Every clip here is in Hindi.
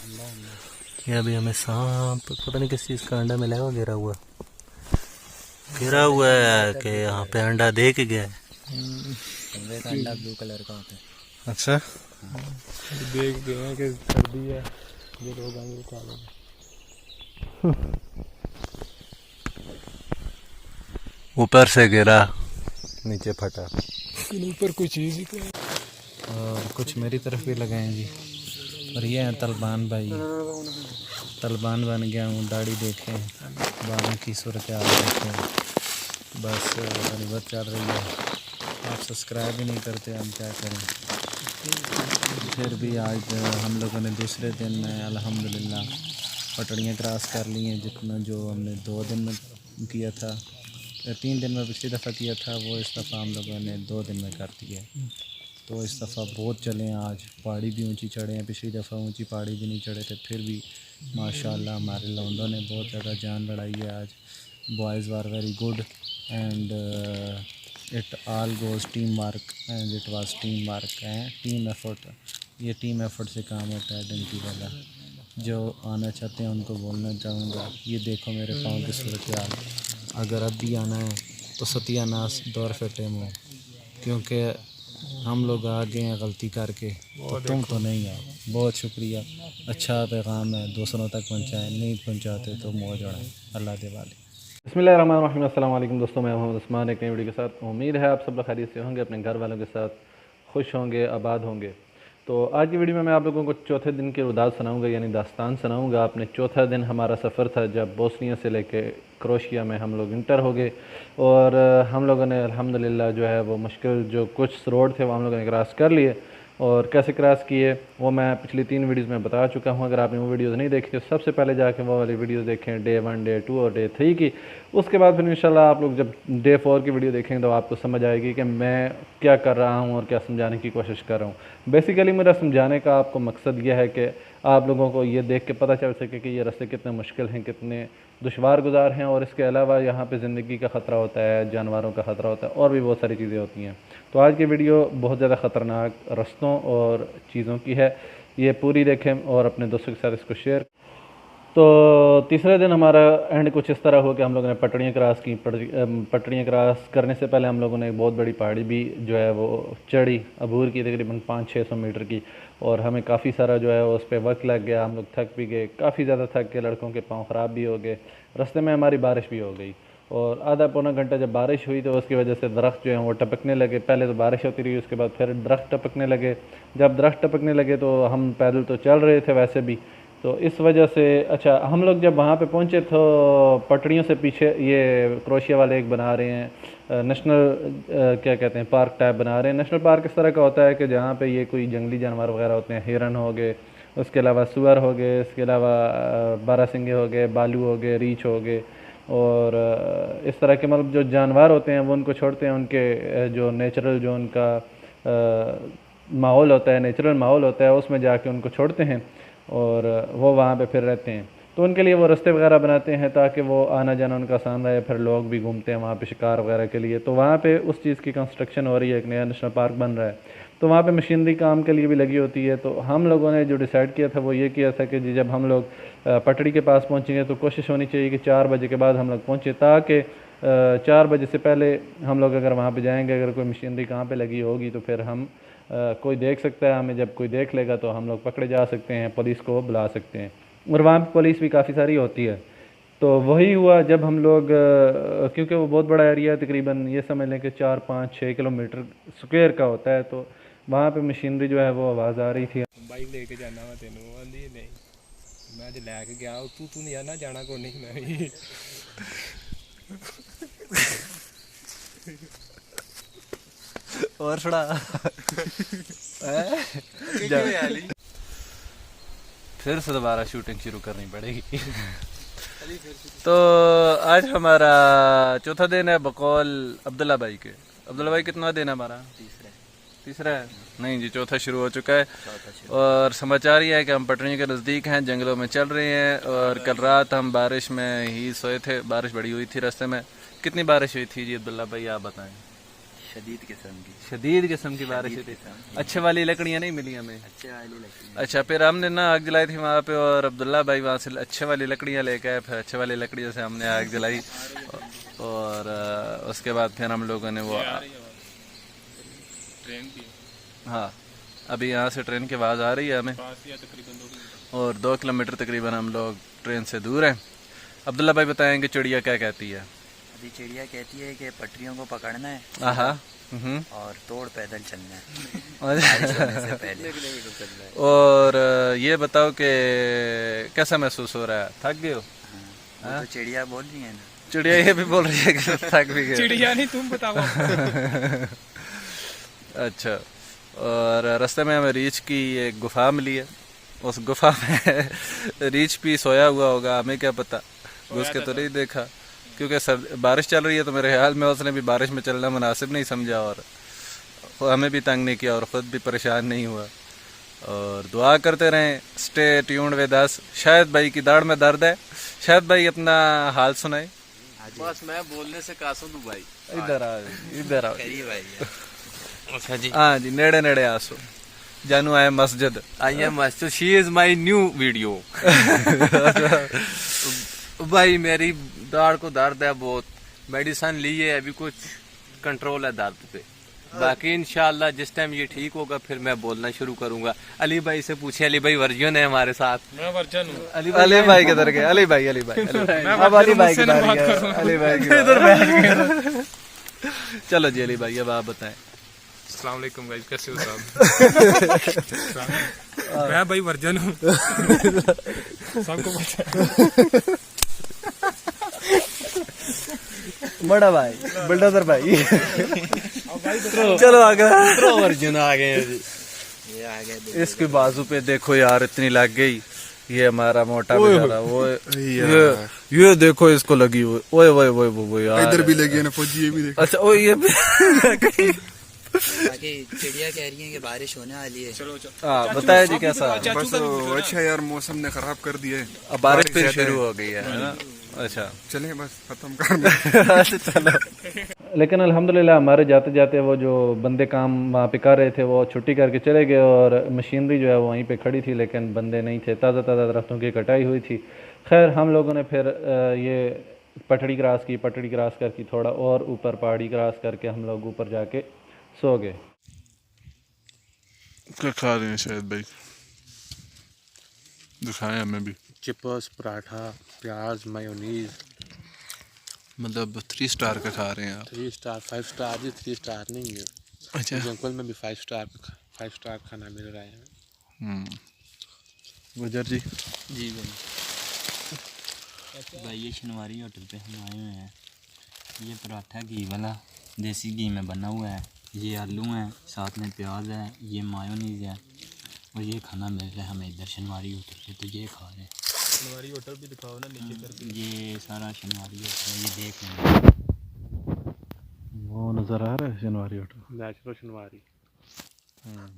ये अभी हमें सांप पता नहीं किस चीज़ का अंडा मिला है, गिरा हुआ है कि यहाँ पे अंडा दे के गया है। का अंडा ब्लू कलर का होता है। अच्छा, देख गए हैं कि सर्दी है, ये लोग आगे खा लेंगे। ऊपर से गिरा, नीचे फटा। ऊपर कोई चीज़ ही क्या। और कुछ मेरी तरफ भी लगाएं जी। और ये हैं तलबान भाई, तलबान बन गया हूँ। दाढ़ी देखें, बालों की सूरत हाल देखें, बस गनीमत चल रही है। आप सब्सक्राइब ही नहीं करते, हम क्या करें। फिर भी आज हम लोगों ने दूसरे दिन में अल्हम्दुलिल्लाह पटड़ियाँ क्रॉस कर ली हैं। जितना जो हमने 2 दिन में किया था, 3 दिन में पिछली दफ़ा किया था, वो इस दफ़ा हम लोगों ने 2 दिन में कर दिया। तो इस दफ़ा बहुत चले हैं। आज पहाड़ी भी ऊंची चढ़े हैं, पिछली दफ़ा ऊंची पहाड़ी भी नहीं चढ़े थे, फिर भी माशाल्लाह हमारे लौंडों ने बहुत ज़्यादा जान लड़ाई है आज। Boys were very good and it all goes team work and it was team work and team effort. ये टीम एफर्ट से काम होता है। डंकी वाला जो आना चाहते हैं उनको बोलना चाहूँगा, ये देखो मेरे पाँव की सूरत हाल। अगर अब भी आना है तो सत्यानाश दौर फटे मुँह, क्योंकि हम लोग आ गए हैं गलती करके, तो तुम तो नहीं आओ। बहुत शुक्रिया, अच्छा पैगाम है, दूसरों तक पहुँचाएँ, नहीं पहुँचाते तो मुँह जोड़ें। अल्लाह दे वाले। बिस्मिल्लाहिर्रहमानिर्रहीम। अस्सलाम वालेकुम दोस्तों, मैं मोहम्मद उस्मान एक नई वीडियो के साथ। उम्मीद है आप सब लोग खैरियत से होंगे, अपने घर वालों के साथ खुश होंगे, आबाद होंगे। तो आज की वीडियो में मैं आप लोगों को चौथे दिन की रुदात सुनाऊंगा, यानी दास्तान सुनाऊंगा। अपने चौथा दिन हमारा सफ़र था जब बोस्निया से लेके क्रोशिया में हम लोग इंटर हो गए, और हम लोगों ने अल्हम्दुलिल्लाह जो है वो मुश्किल जो कुछ रोड थे वो हम लोगों ने क्रॉस कर लिए। और कैसे क्रॉस किए वो मैं पिछली 3 वीडियोज़ में बता चुका हूँ। अगर आपने वो वीडियोज़ नहीं देखी तो सबसे पहले जाके वो वाली वीडियोज़ देखें, डे 1, डे 2 और डे 3 की। उसके बाद फिर इंशाल्लाह आप लोग जब डे 4 की वीडियो देखेंगे तो आपको समझ आएगी कि मैं क्या कर रहा हूँ और क्या समझाने की कोशिश कर रहा हूँ। बेसिकली मेरा समझाने का आपको मकसद यह है कि आप लोगों को ये देख के पता चल सके कि ये रास्ते कितने मुश्किल हैं, कितने दुश्वार गुजार हैं, और इसके अलावा यहाँ पे ज़िंदगी का ख़तरा होता है, जानवरों का ख़तरा होता है, और भी बहुत सारी चीज़ें होती हैं। तो आज की वीडियो बहुत ज़्यादा ख़तरनाक रास्तों और चीज़ों की है। ये पूरी देखें और अपने दोस्तों के साथ इसको शेयर। तो तीसरे दिन हमारा एंड कुछ इस तरह हो कि हम लोगों ने पटड़ियाँ क्रॉस की। पटड़ियाँ क्रॉस करने से पहले हम लोगों ने एक बहुत बड़ी पहाड़ी भी जो है वो चढ़ी, अबूर की, तकरीबन 500-600 मीटर की। और हमें काफ़ी सारा जो है उस पर वक्त लग गया, हम लोग थक भी गए, काफ़ी ज़्यादा थक के लड़कों के पाँव ख़राब भी हो गए। रास्ते में हमारी बारिश भी हो गई, और आधा पौना घंटा जब बारिश हुई तो उसकी वजह से दरख्त जो हैं वो टपकने लगे। पहले तो बारिश होती रही, उसके बाद फिर दरख्त टपकने लगे। जब दरख्त टपकने लगे तो हम पैदल तो चल रहे थे वैसे भी, तो इस वजह से अच्छा हम लोग जब वहाँ पे पहुँचे तो पटड़ियों से पीछे ये क्रोशिया वाले एक बना रहे हैं नेशनल क्या कहते हैं, पार्क टाइप बना रहे हैं। नेशनल पार्क इस तरह का होता है कि जहाँ पे ये कोई जंगली जानवर वगैरह होते हैं, हिरन हो गए, उसके अलावा सुअर हो गए, इसके अलावा बारहसिंगे हो गए, बालू हो गए, रीछ हो गए, और इस तरह के मतलब जो जानवर होते हैं वो उनको छोड़ते हैं। उनके जो नेचुरल जो उनका माहौल होता है, नेचुरल माहौल होता है, उसमें जाके उनको छोड़ते हैं और वो वहाँ पे फिर रहते हैं। तो उनके लिए वो रास्ते वगैरह बनाते हैं ताकि वो आना जाना उनका आसान रहे। फिर लोग भी घूमते हैं वहाँ पे शिकार वगैरह के लिए। तो वहाँ पे उस चीज़ की कंस्ट्रक्शन हो रही है, एक नया नेशनल पार्क बन रहा है, तो वहाँ पे मशीनरी काम के लिए भी लगी होती है। तो हम लोगों ने जो डिसाइड किया था वो ये किया था कि जी जब हम लोग पटड़ी के पास पहुँचेंगे तो कोशिश होनी चाहिए कि 4 बजे के बाद हम लोग पहुँचे, ताकि 4 बजे से पहले हम लोग अगर वहाँ पे जाएंगे, अगर कोई मशीनरी कहाँ पे लगी होगी तो फिर हम कोई देख सकता है हमें, जब कोई देख लेगा तो हम लोग पकड़े जा सकते हैं, पुलिस को बुला सकते हैं, और वहाँ पे पुलिस भी काफ़ी सारी होती है। तो वही हुआ जब हम लोग क्योंकि वो बहुत बड़ा एरिया है, तकरीबन ये समझ लें कि 4-5-6 किलोमीटर स्क्वायर का होता है, तो वहाँ पे मशीनरी जो है वो आवाज़ आ रही थी। बाइक लेके जाना वा तेनू आंदी नहीं, मैं अज लैके गया तू नहीं आना जाना को नहीं मैं भी और थोड़ा फिर से दोबारा शूटिंग शुरू करनी पड़ेगी। तो आज हमारा चौथा दिन है बकौल अब्दुल्ला भाई के। अब्दुल्ला भाई कितना दिन है हमारा? तीसरा है, नहीं जी चौथा शुरू हो चुका है। और समाचार ये है कि हम पटरियों के नज़दीक हैं, जंगलों में चल रहे हैं। और कल रात हम बारिश में ही सोए थे, बारिश बड़ी हुई थी रास्ते में। कितनी बारिश हुई थी जी अब्दुल्ला भाई, आप बताएं? शदीद किस्म की। शदीद किस्म की बारिश थी। अच्छे वाली लकड़ियाँ नहीं मिली हमें। अच्छे वाली लकड़ी। अच्छा, फिर हमने ना आग जलाई थी वहाँ पे, और अब्दुल्ला भाई वहाँ से अच्छे वाली लकड़ियाँ लेके आए। फिर अच्छे वाली लकड़ियों से हमने आग जलाई, और उसके बाद फिर हम लोगों ने वो, हाँ अभी यहाँ से ट्रेन की आवाज़ आ रही है हमें, और 2 किलोमीटर तकरीबन हम लोग ट्रेन से दूर हैं। अब्दुल्ला भाई बताएंगे चिड़िया क्या कहती है। अभी चिड़िया कहती है कि पटरियों को पकड़ना है और तोड़ पैदल चलना है बारिश होने से पहले। और ये बताओ कि कैसा महसूस हो रहा है, थक गए हो? वो तो चिड़िया बोल रही है ना। चिड़िया ये भी बोल रही है कि थक भी गए। चिड़िया नहीं, तुम बताओ। अच्छा, और रास्ते में हमें रीछ की एक गुफा मिली है। उस गुफा में रीछ भी सोया हुआ होगा, हमें क्या पता, घुस के तो नहीं देखा, क्योंकि बारिश चल रही है, तो मेरे ख्याल में उसने भी बारिश में चलना मुनासिब नहीं समझा, और हमें भी तंग नहीं किया, और ख़ुद भी परेशान नहीं हुआ। और दुआ करते रहें, स्टे ट्यून्ड विद अस। शायद भाई की दाढ़ में दर्द है, शायद भाई अपना हाल सुनाए। बस मैं बोलने से कासू दूं भाई। इधर आओ, इधर आओ। अच्छा जी, हाँ जी, नेड़े नेड़े आसो। जानू आए मस्जिद। आई एम मस्जिद, she is my new video. भाई मेरी दाढ़ को दर्द है बहुत, मेडिसिन ली है, अभी कुछ कंट्रोल है दर्द पे। बाकी इंशाल्लाह जिस टाइम ये ठीक होगा फिर मैं बोलना शुरू करूंगा। अली भाई से पूछे, अली भाई वर्जन है हमारे साथ। मैं वर्जन हूँ। अली भाई किधर गए? अली भाई अब अली भाई किधर गए? अली भाई इधर बैठ गए। चलो जी अली भाई, अब आप बताएं। अस्सलाम वालेकुम गाइस, कैसे हो साहब? मैं भाई वर्जन हूँ, सबको पता है। बड़ा भाई, बुलडोजर भाई। चलो आगे। वर्जन आ गए हैं जी। ये आ गए। इसके बाजू पे देखो यार, इतनी लग गई। ये हमारा मोटा बेचारा, वो ये देखो इसको लगी हुई। ओए ओए ओए ओए यार, इधर भी लगी है ना फौजी, ये भी देखो। अच्छा ओ ये भी। बाकी चिड़िया कह रही है कि बारिश होने वाली है। चलो चलो। हाँ बताया जी कैसा? बस अच्छा यार, मौसम ने खराब कर दिया है, अब बारिश फिर शुरू हो गई है ना? अच्छा चले बस खत्म कर। चलो। लेकिन अल्हम्दुलिल्लाह हमारे जाते जाते वो जो बंदे काम वहाँ पे कर रहे थे वो छुट्टी करके चले गए, और मशीनरी जो है वो वहीं पे खड़ी थी, लेकिन बंदे नहीं थे। ताज़ा ताज़ा दरख्तों की कटाई हुई थी। खैर हम लोगों ने फिर ये पटड़ी क्रॉस की, पटड़ी क्रॉस करके थोड़ा और ऊपर पहाड़ी क्रॉस करके हम लोग ऊपर जाके सो गए। क्या खा रहे हैं शायद भाई? दिखाएं हमें भी। चिप्स, पराठा, प्याज, मायोनीज। मतलब 3 स्टार का खा रहे हैं आप? 3 स्टार 5 स्टार जी, 3 स्टार नहीं है। अच्छा। जंगल में भी 5 स्टार खाना मिल रहा है। गुजर जी। जी भाई ये शनवारी होटल पे हम आए हुए हैं। ये पराठा घी वाला देसी घी में बना हुआ है, ये आलू हैं, साथ में प्याज है, ये मायोनीज है, और ये खाना मिल रहा है हमें इधर शनवारी होटल पे, तो ये खा रहे हैं। शनवारी होटल भी दिखाओ ना नीचे करके। ये सारा शनवारी होटल है, ये देख लें। वो नज़र आ रहा है शनवारी होटल। नेचुरल शनवारी।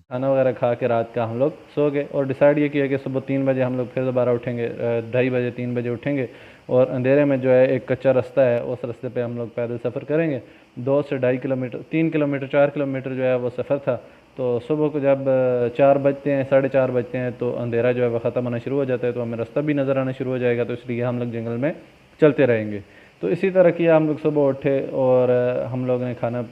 खाना वगैरह खा के रात का हम लोग सो गए, और डिसाइड ये किया कि सुबह 3 बजे हम लोग फिर दोबारा उठेंगे। 2:30 बजे 3 बजे उठेंगे, और अंधेरे में जो है एक कच्चा रास्ता है, उस रास्ते पे हम लोग पैदल सफ़र करेंगे। 2 से 2.5 किलोमीटर, 3 किलोमीटर 4 किलोमीटर जो है वो सफ़र था। तो सुबह को जब 4 बजते हैं, 4:30 बजते हैं, तो अंधेरा जो है वह ख़त्म होना शुरू हो जाता है, तो हमें रास्ता भी नज़र आना शुरू हो जाएगा। तो इसलिए हम लोग जंगल में चलते रहेंगे। तो इसी तरह किया, हम लोग सुबह उठे और हम लोग ने खाना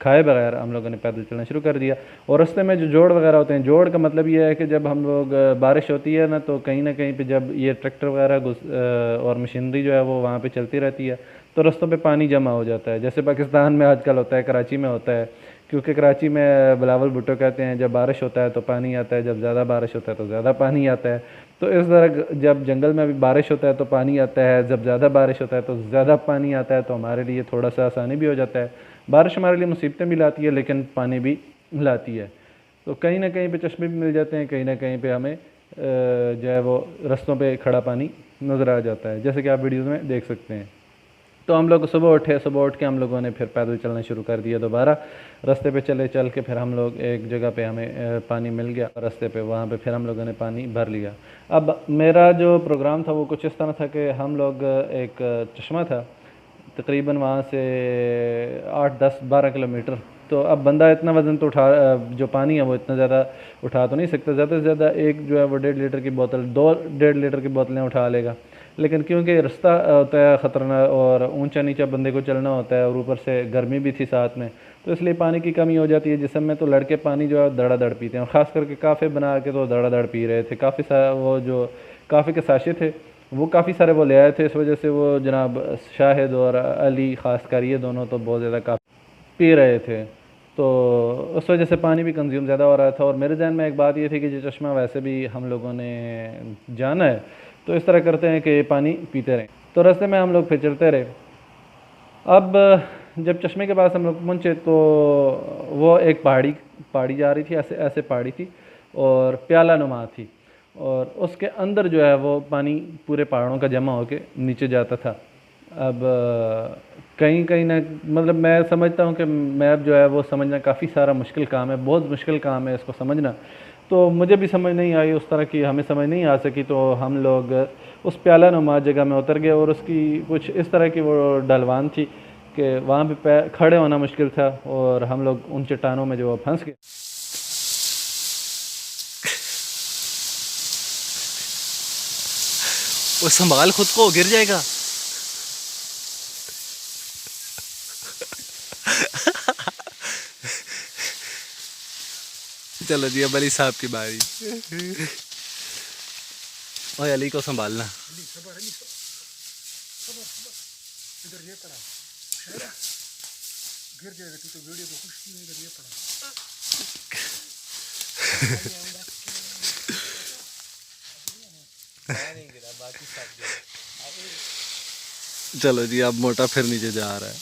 खाए बगैर हम लोगों ने पैदल चलना शुरू कर दिया। और रास्ते में जो जोड़ वगैरह होते हैं, जोड़ का मतलब ये है कि जब हम लोग बारिश होती है ना, तो कहीं ना कहीं पे जब ये ट्रैक्टर वगैरह और मशीनरी जो है वो वहाँ पे चलती रहती है, तो रास्तों पे पानी जमा हो जाता है। जैसे पाकिस्तान में आजकल होता है, कराची में होता है, क्योंकि कराची में बिलावल भुट्टो कहते हैं जब बारिश होता है तो पानी आता है, जब ज़्यादा बारिश होता है तो ज़्यादा पानी आता है। तो इस तरह जब जंगल में भी बारिश होता है तो पानी आता है, जब ज़्यादा बारिश होता है तो ज़्यादा पानी आता है। तो हमारे लिए थोड़ा सा आसानी भी हो जाता है। बारिश हमारे लिए मुसीबतें भी लाती है, लेकिन पानी भी लाती है। तो कहीं ना कहीं पे चश्मे भी मिल जाते हैं, कहीं ना कहीं पे हमें जो है वो रास्तों पे खड़ा पानी नज़र आ जाता है, जैसे कि आप वीडियोज़ में देख सकते हैं। तो हम लोग सुबह उठ के हम लोगों ने फिर पैदल चलना शुरू कर दिया। दोबारा रास्ते पे चल के फिर हम लोग एक जगह पे हमें पानी मिल गया रास्ते पे, वहाँ पे फिर हम लोगों ने पानी भर लिया। अब मेरा जो प्रोग्राम था वो कुछ इस तरह था कि हम लोग एक चश्मा था तकरीबन वहाँ से 8, 10, 12 किलोमीटर। तो अब बंदा इतना वज़न तो जो पानी है वो इतना ज़्यादा उठा तो नहीं सकता। ज़्यादा से ज़्यादा एक जो है वो 1.5 लीटर की बोतल, 2 1.5 लीटर की बोतलें उठा लेगा। लेकिन क्योंकि रास्ता होता है ख़तरनाक और ऊंचा नीचा बंदे को चलना होता है और ऊपर से गर्मी भी थी साथ में, तो इसलिए पानी की कमी हो जाती है जिसम में। तो लड़के पानी जो है धड़ाधड़ पीते हैं, और ख़ास करके काफ़े बना के तो धड़ाधड़ पी रहे थे। काफ़ी सारा वो जो काफ़े के साशे थे वो काफ़ी सारे वो ले आए थे, इस वजह से वो जनाब शाहिद और अली ख़ास कर ये दोनों तो बहुत ज़्यादा काफ़ी पी रहे थे। तो उस वजह से पानी भी कंज्यूम ज़्यादा हो रहा था। और मेरे जहन में एक बात ये थी कि जो चश्मा वैसे भी हम लोगों ने जाना है, तो इस तरह करते हैं कि ये पानी पीते रहें। तो रास्ते में हम लोग फिर चलते रहे। अब जब चश्मे के पास हम लोग पहुँचे तो वो एक पहाड़ी जा रही थी, ऐसे ऐसे पहाड़ी थी और प्याला नुमा थी, और उसके अंदर जो है वो पानी पूरे पहाड़ों का जमा होके नीचे जाता था। अब कहीं कहीं ना, मतलब मैं समझता हूँ कि मैप जो है वो समझना काफ़ी सारा मुश्किल काम है, बहुत मुश्किल काम है इसको समझना। तो मुझे भी समझ नहीं आई उस तरह की, हमें समझ नहीं आ सकी। तो हम लोग उस प्याला नुमा जगह में उतर गए, और उसकी कुछ इस तरह की वो ढलवान थी कि वहाँ पे खड़े होना मुश्किल था, और हम लोग उन चट्टानों में जो फंस गए। वो संभाल खुद को, गिर जाएगा। चलो जी, अब अली साहब की बारी। ओए अली को संभालना। चलो जी, अब मोटा फिर नीचे जा रहा है।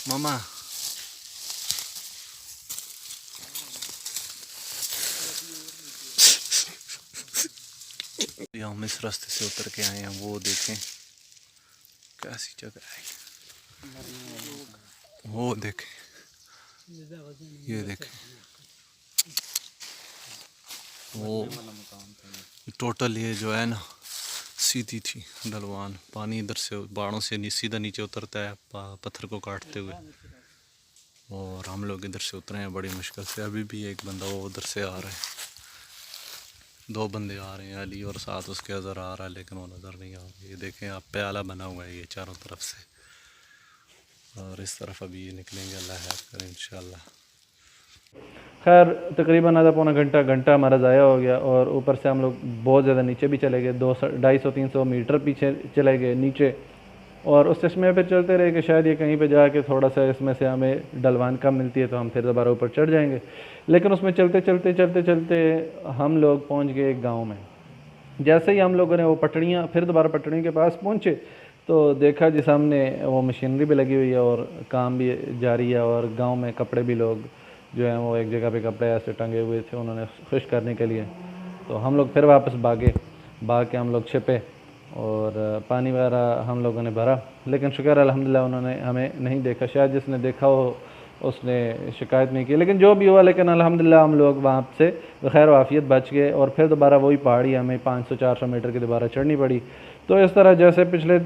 मामा हम इस रास्ते से उतर के आए हैं, वो देखें कैसी जगह है। वो देखें, ये देखें, वो टोटल ये जो है ना सीधी थी ढलवान। पानी इधर से पहाड़ों से सीधा नीचे उतरता है पत्थर को काटते हुए, और हम लोग इधर से उतरे हैं बड़ी मुश्किल से। अभी भी एक बंदा वो उधर से आ रहा है, 2 बंदे आ रहे हैं, अली और साथ उसके नज़र आ रहा है, लेकिन वो नज़र नहीं आ रहा। ये देखें आप, प्याला बना हुआ है ये चारों तरफ से, और इस तरफ अभी निकलेंगे अल्लाह है कर इंशाल्लाह। खैर तकरीबन आधा पौना घंटा हमारा ज़ाया हो गया, और ऊपर से हम लोग बहुत ज़्यादा नीचे भी चले गए, 200-250-300 मीटर पीछे चले गए नीचे। और उस चश्मे पे चलते रहे कि शायद ये कहीं पे जाके थोड़ा सा इसमें से हमें ढलवान कम मिलती है तो हम फिर दोबारा ऊपर चढ़ जाएंगे। लेकिन उसमें चलते चलते चलते चलते हम लोग पहुंच गए एक गांव में। जैसे ही हम लोगों ने वो पटड़ियाँ, फिर दोबारा पटड़ियों के पास पहुंचे तो देखा जी सामने वो मशीनरी भी लगी हुई है और काम भी जारी है, और गाँव में कपड़े भी लोग जो हैं वो एक जगह पे कपड़े ऐसे टंगे हुए थे उन्होंने खुश करने के लिए। तो हम लोग फिर वापस भाग के हम लोग छिपे, और पानी वगैरह हम लोगों ने भरा, लेकिन शुक्र अल्हम्दुलिल्लाह उन्होंने हमें नहीं देखा। शायद जिसने देखा हो उसने शिकायत नहीं की, लेकिन जो भी हुआ, लेकिन अल्हम्दुलिल्लाह हम लोग वहाँ से बखैर वाफियत बच गए। और फिर दोबारा वही पहाड़ी हमें 500-400 मीटर की दोबारा चढ़नी पड़ी। तो इस तरह जैसे पिछले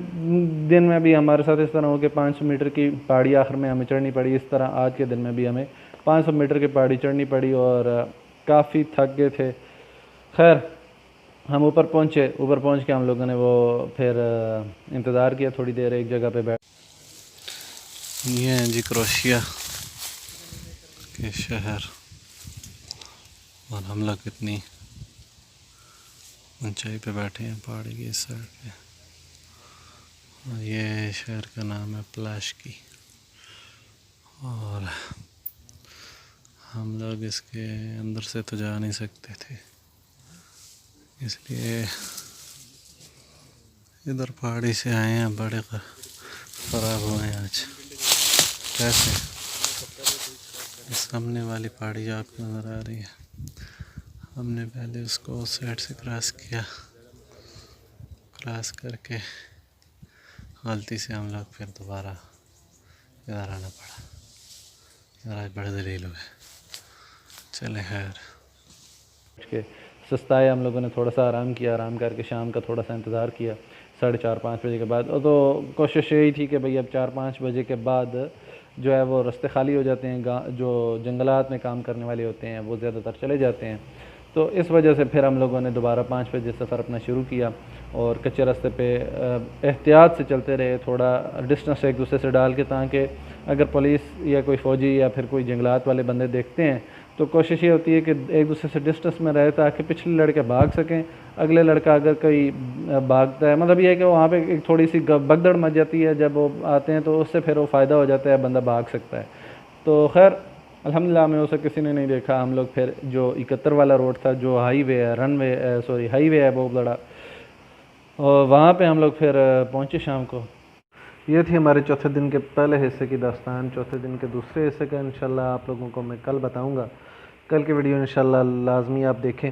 दिन में भी हमारे साथ इस तरह हो के 500 मीटर की पहाड़ी आखिर में हमें चढ़नी पड़ी, इस तरह आज के दिन में भी हमें 500 मीटर की पहाड़ी चढ़नी पड़ी, और काफ़ी थक गए थे। खैर हम ऊपर पहुँच के हम लोगों ने वो फिर इंतज़ार किया थोड़ी देर एक जगह पे बैठ। ये हैं जी क्रोशिया के शहर, और हम लोग कितनी ऊंचाई पे बैठे हैं पहाड़ी की इस साइड पे। और ये शहर का नाम है प्लाश्की। और हम लोग इसके अंदर से तो जा नहीं सकते थे, इसलिए इधर पहाड़ी से आए हैं। बड़े ख़राब हुए हैं आज। कैसे सामने वाली पहाड़ी आपको नज़र आ रही है, हमने पहले उसको उस साइड से क्रॉस किया, क्रॉस करके गलती से हम लोग फिर दोबारा इधर आना पड़ा। इधर आज बड़े दलील हुए। चले खैर के सस्ताए हम लोगों ने थोड़ा सा आराम किया, आराम करके शाम का थोड़ा सा इंतज़ार किया 4:30-5 बजे के बाद। और तो कोशिश यही थी कि भाई अब 4-5 बजे के बाद जो है वो रास्ते खाली हो जाते हैं, जो जंगलात में काम करने वाले होते हैं वो ज़्यादातर चले जाते हैं। तो इस वजह से फिर हम लोगों ने दोबारा 5 बजे सफ़र अपना शुरू किया और कच्चे रास्ते पे एहतियात से चलते रहे, थोड़ा डिस्टेंस एक दूसरे से डाल के, ताकि अगर पुलिस या कोई फ़ौजी या फिर कोई जंगलात वाले बंदे देखते हैं तो कोशिश ये होती है कि एक दूसरे से डिस्टेंस में रहे ताकि पिछले लड़के भाग सकें। अगले लड़का अगर कोई भागता है, मतलब ये है कि वहाँ पे एक थोड़ी सी भगदड़ मच जाती है जब वो आते हैं, तो उससे फिर वो फ़ायदा हो जाता है, बंदा भाग सकता है। तो खैर अल्हम्दुलिल्लाह हमें उसे किसी ने नहीं देखा। हम लोग फिर जो 71 वाला रोड था, जो हाईवे है, हाईवे है बहुत बड़ा, और वहाँ पे हम लोग फिर पहुँचे शाम को। ये थी हमारे चौथे दिन के पहले हिस्से की दास्तान। चौथे दिन के दूसरे हिस्से का इंशाल्लाह आप लोगों को मैं कल बताऊंगा। कल की वीडियो इंशाल्लाह लाजमी आप देखें,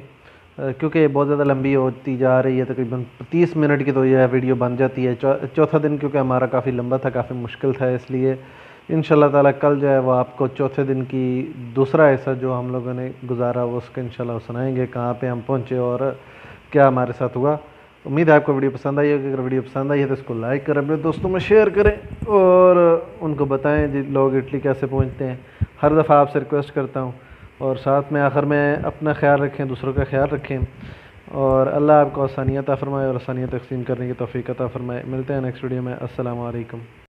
क्योंकि ये बहुत ज़्यादा लंबी होती जा रही है, तकरीबन 30 मिनट की तो यह वीडियो बन जाती है। चौथा दिन क्योंकि हमारा काफ़ी लंबा था, काफ़ी मुश्किल था, इसलिए इंशाल्लाह ताला कल जो है वो आपको चौथे दिन की दूसरा हिस्सा जो हम लोगों ने गुजारा वो उसका इंशाल्लाह सुनाएँगे, कहाँ पर हम पहुँचे और क्या हमारे साथ हुआ। उम्मीद है आपको वीडियो पसंद आई होगी। अगर वीडियो पसंद आई है तो इसको लाइक करें, अपने दोस्तों में शेयर करें और उनको बताएं जिन लोग इटली कैसे पहुंचते हैं। हर दफ़ा आपसे रिक्वेस्ट करता हूं, और साथ में आखिर में अपना ख्याल रखें, दूसरों का ख्याल रखें, और अल्लाह आपको आसानियत अता फरमाए और आसानियत तकसीम करने की तौफीक अता फरमाए। मिलते हैं नेक्स्ट वीडियो में। अस्सलाम वालेकुम।